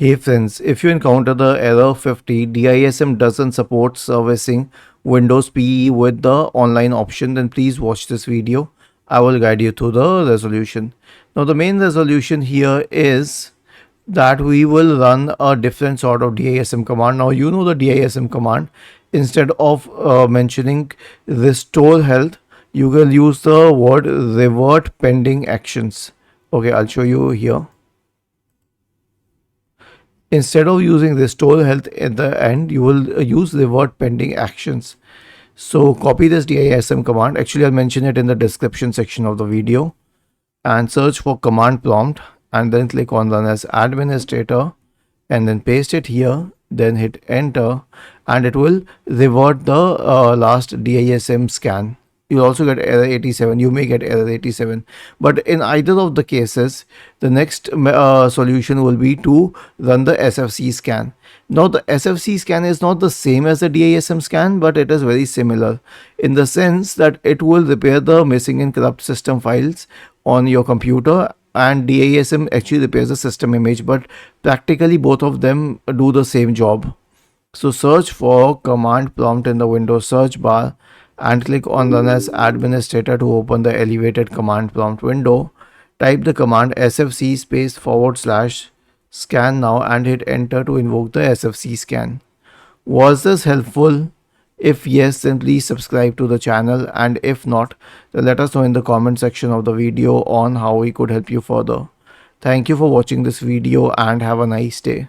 Hey friends, if you encounter the error 50, DISM doesn't support servicing Windows PE with the online option, then please watch this video. I will guide you through the resolution. Now the main resolution here is that we will run a different sort of DISM command. Now you know the DISM command. Instead of mentioning restore health, you will use the word revert pending actions. Okay, I'll show you here. Instead of using restore health at the end, you will use revert pending actions. So copy this DISM command. Actually, I'll mention it in the description section of the video, and search for command prompt and then click on run as administrator and then paste it here, then hit enter, and it will revert the last DISM scan. You'll also get error 87. You may get error 87, but in either of the cases, the next solution will be to run the SFC scan. Now the SFC scan is not the same as the DISM scan, but it is very similar in the sense that it will repair the missing and corrupt system files on your computer, and DISM actually repairs the system image, but practically both of them do the same job. So search for command prompt in the Windows search bar and click on run as administrator to open the elevated command prompt window. Type the command sfc space / scan now and hit enter to invoke the SFC scan. Was this helpful? If yes, then please subscribe to the channel, and if not, then let us know in the comment section of the video on how we could help you further. Thank you for watching this video and have a nice day.